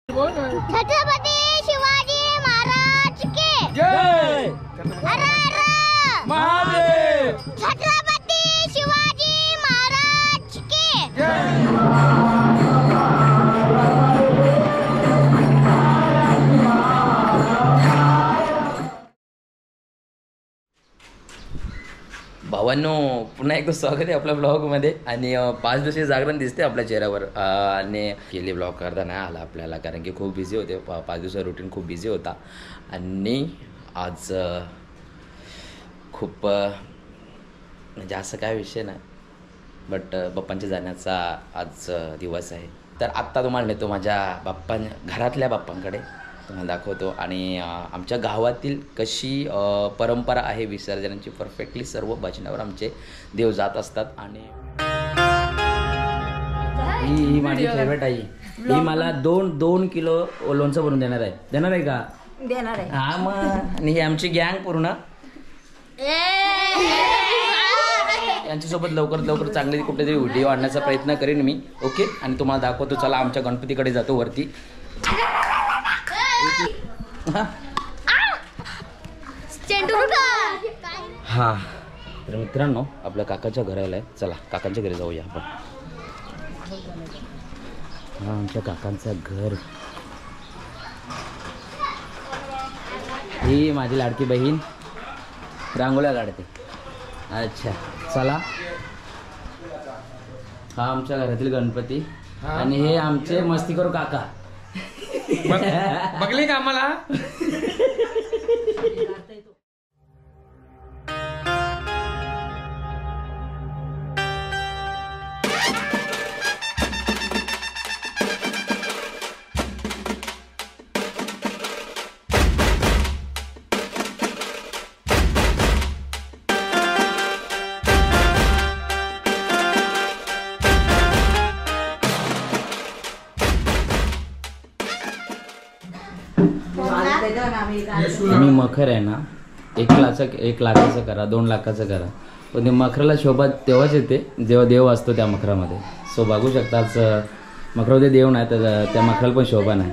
छत्रपती शिवाजी महाराज की जय। हर हर महादेव। छत्रपती शिवाजी महाराज की जय। भावांनो, पुन्हा एकदा स्वागत आहे आपल्या ब्लॉगमध्ये. आणि 5 दिवसाची जागरण दिसते आपल्या चेहऱ्यावर. आणि गेली ब्लॉग करता नाही आला आपल्याला, कारण की खूप बिझी होते. 5 दिवसाचा रुटीन खूप बिझी होता. आणि आज खूप म्हणजे असं काय विषय नाही, बट बाप्पांच्या जाण्याचा आज दिवस आहे. तर आत्ता तुम्हाला नेतो माझ्या घरातल्या बाप्पांकडे, तुम्हाला दाखवतो. आणि आमच्या गावातील कशी परंपरा आहे विसर्जनाची, परफेक्टली सर्व भजनावर आमचे देव जात असतात. आणि ही माझी फेवरेट आई. ही मला 2 किलो लोणचं भरून देणार आहे. देणार आहे का? देणार आहे. हा मग. आणि ही आमची गँग पूर्ण. यांच्यासोबत लवकरात लवकर चांगली कुठेतरी व्हिडिओ आणण्याचा प्रयत्न करेन मी. ओके. आणि तुम्हाला दाखवतो. चला आमच्या गणपतीकडे जातो वरती. हा तर मित्रांनो, आपल्या काकाच्या घराला आहे. चला काकांच्या घरी जाऊया आपण. हा आमच्या काकांचं घर. ही माझी लाडकी बहीण रांगोळ्या काढते. अच्छा चला. हा आमच्या घरातील गणपती. आणि हे आमचे मस्तीखोर काका. बघले का आम्हाला? मी मखर आहे ना, 1 लाखाचं करा, 2 लाखाचं करा, पण ते मखराला शोभा तेव्हाच येते जेव्हा देव असतो त्या मखरामध्ये. सो बघू शकताच मखरामध्ये देव नाही तर त्या मखराला पण शोभा नाही.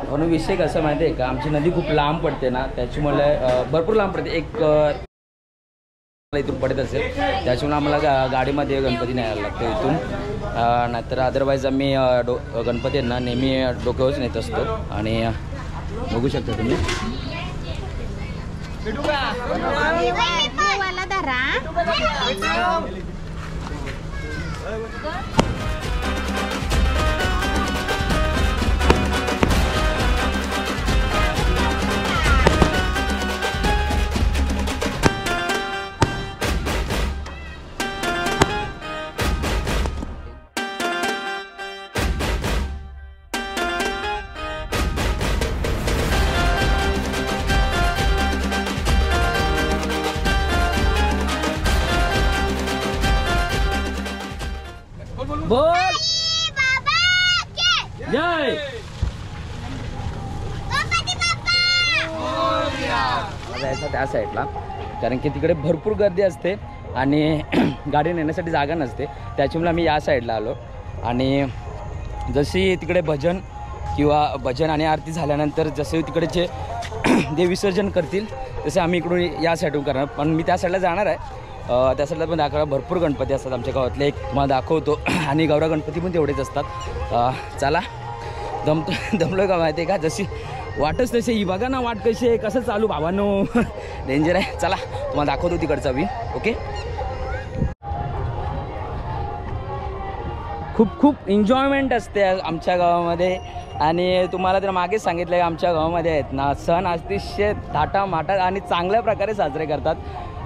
म्हणून विषय कसं माहिती आहे का, आमची नदी खूप लांब पडते ना, त्याच्यामुळे भरपूर लांब पडते. इथून पडत असेल, त्याच्यामुळे आम्हाला गाडीमध्ये गणपती न्यायला लागतो इथून. नाहीतर अदरवाईज आम्ही गणपतींना नेहमी डोक्यावरच नेत असतो. आणि बघू शकता तुम्ही. बोल जय. जायचं त्या साईडला, कारण की तिकडे भरपूर गर्दी असते आणि गाडी नेण्यासाठी जागा नसते, त्याच्यामुळे आम्ही या साईडला आलो. आणि जशी तिकडे भजन आणि आरती झाल्यानंतर जसे तिकडे जे देव विसर्जन करतील तसे आम्ही इकडून या साईडून करणार. पण मी त्या साईडला जाणार आहे. त्या साईडला पण दाखवा, भरपूर गणपती असतात आमच्या गावातले. एक मला दाखवतो. आणि गौरा गणपती पण तेवढेच असतात. चला दमलो का माहिती आहे का, जशी वाटच तशी. ही बघा ना वाट कशी आहे, कसं चालू भावांनो, डेंजर आहे. चला तुम्हाला दाखवतो तिकडचा व्ह्यू. ओके. खूप खूप एन्जॉयमेंट असते आमच्या गावामध्ये. आणि तुम्हाला तर मागेच सांगितलं आहे आमच्या गावामध्ये आहेत ना सण अतिशय थाटामाटात आणि चांगल्या प्रकारे साजरे करतात.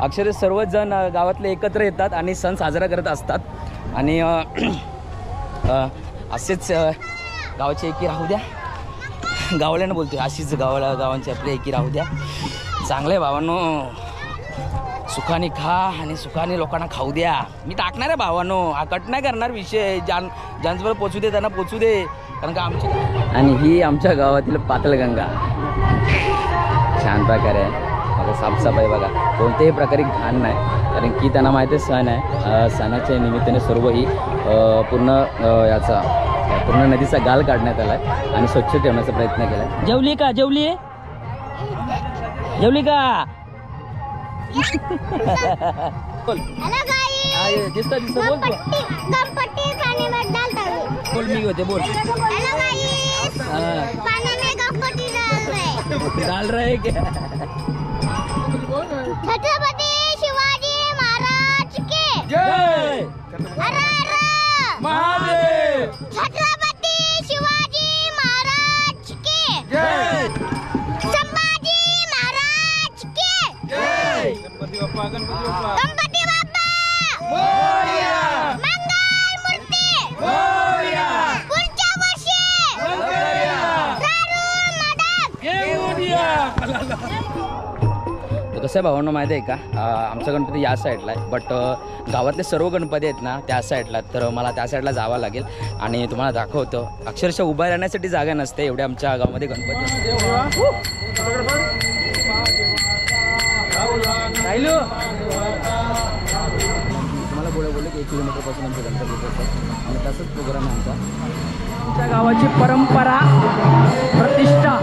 अक्षरशः सर्वजण गावातले एकत्र येतात आणि सण साजरा करत असतात. आणि असेच गावाची एकी राहू द्या, गावल्यानं बोलतोय अशीच गावांची आपली एकी राहू द्या. चांगले भावांनो, सुखाने खा आणि सुखाने लोकांना खाऊ द्या. मी टाकणार आहे भावांनो, हा कट नाही करणार विषय. ज्यांच्यावर पोचू दे त्यांना पोचू दे, कारण का आमची. आणि ही आमच्या गावातील पातळगंगा छान प्रकारे आहे बघा. साफसफाई बघा, कोणत्याही प्रकारे घाण नाही, कारण की त्यांना माहिती आहे सण आहे. सणाच्या निमित्ताने सर्व ही पूर्ण नदीचा गाल काढण्यात आला आहे आणि स्वच्छ ठेवण्याचा प्रयत्न केला आहे. जेवली का? जेवली का? बोल. हेलो गाइस, दिसता बोल. गणपति पानी में डालता हूँ. बोल मी होते बोल. हेलो गाइस, पानी में गणपति डाल रहे क्या? छत्रपति शिवाजी महाराज की जय. हर हर महादेव. छत्रपति शिवाजी महाराज की जय. संभाजी महाराज की जय. गणपति बाप्पा मोरया. मंगल मूर्ती मोरया. पुढच्या वर्षी मोरया. दारू मदत घेऊन या. तर कसं आहे भावांनो माहिती आहे का, आमचा गणपती या साईडला आहे, बट गावातले सर्व गणपती आहेत ना त्या साईडला, तर मला त्या साईडला जावं लागेल आणि तुम्हाला दाखवतो. अक्षरशः उभा राहण्यासाठी जागा नसते एवढे आमच्या गावामध्ये गणपती. तुम्हाला बोलले की 1 किलोमीटरपासून आमचं गणपती होतं आणि तसंच प्रोग्राम आहे आमच्या गावाची परंपरा प्रतिष्ठा.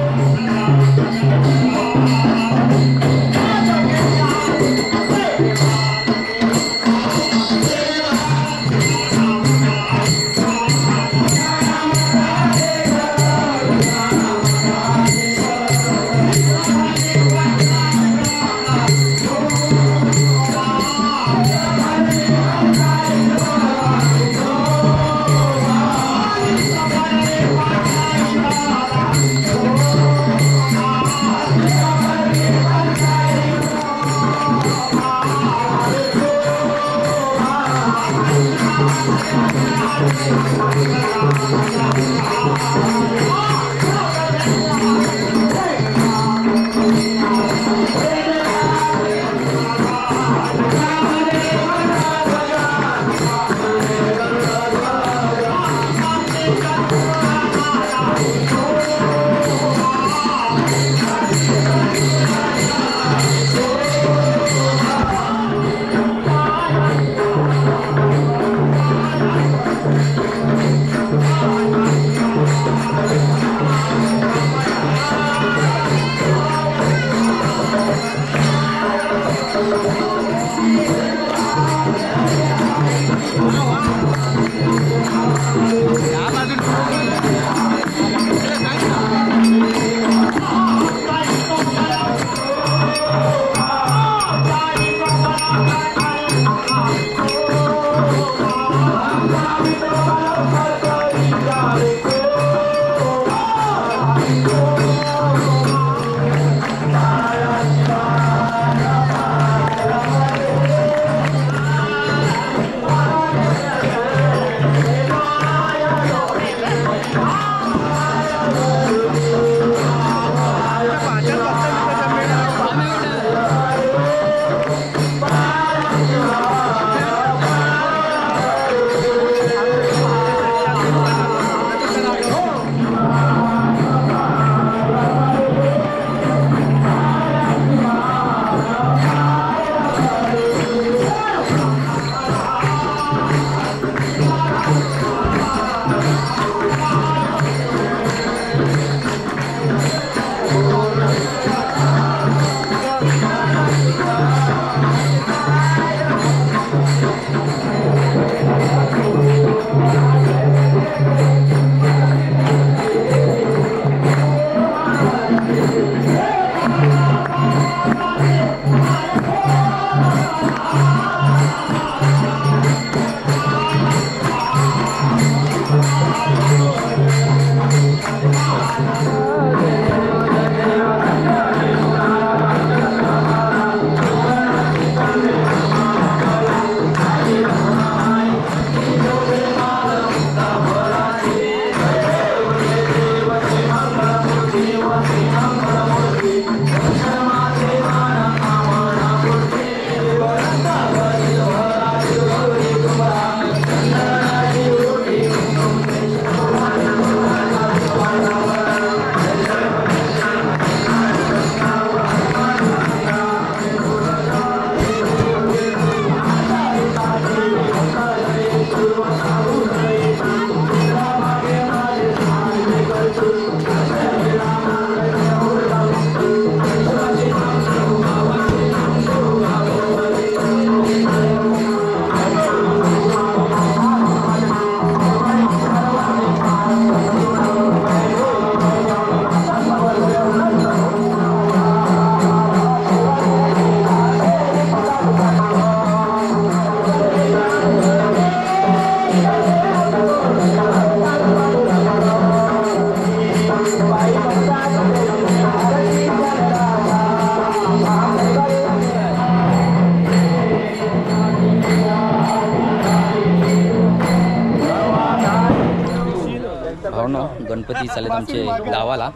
गणपती चालेल आमचे गावाला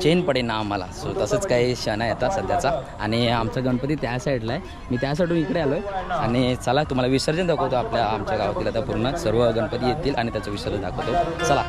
चेन पडे ना आम्हाला. सो तसंच काही क्षण आहे आता सध्याचा. आणि आमचा गणपती त्या साईडला आहे, मी त्या साईडून इकडे आलो आहे. आणि चला तुम्हाला विसर्जन दाखवतो आमच्या गावातील. आता पूर्ण सर्व गणपती येतील आणि त्याचं विसर्जन दाखवतो. चला.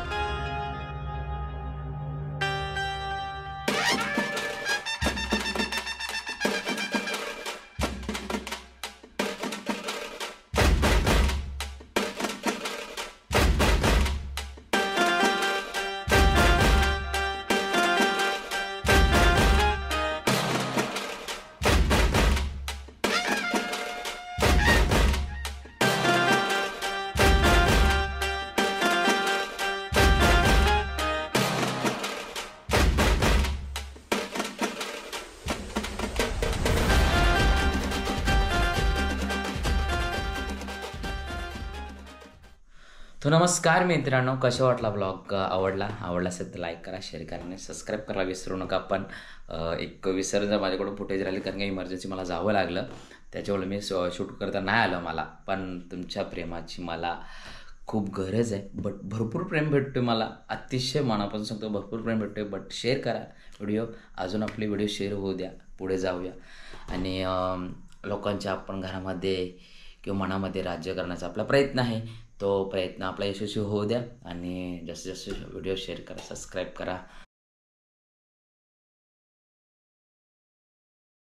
तो नमस्कार मित्रांनो, कसा वाटला ब्लॉग? आवडला असेल तर लाईक करा, शेअर करा आणि सबस्क्राईब करायला विसरू नका. पण एक विसर्जन माझ्याकडून फुटेज राहिली कारण की इमर्जन्सी मला जावं लागलं, त्याच्यामुळे मी शूट करता नाही आलं मला. पण तुमच्या प्रेमाची मला खूप गरज आहे. भरपूर प्रेम भेटतो मला, अतिशय मनापासून सांगतो भरपूर प्रेम भेटतो. बट शेअर करा व्हिडिओ, अजून आपले व्हिडिओ शेअर होऊ द्या, पुढे जाऊया. आणि लोकांच्या आपण घरामध्ये किंवा मनामध्ये राज्य करण्याचा आपला प्रयत्न आहे. तो प्रयत्न आपला यशस्वी होऊ द्या. आणि जास्तीत जास्त व्हिडिओ शेअर करा, सबस्क्राईब करा.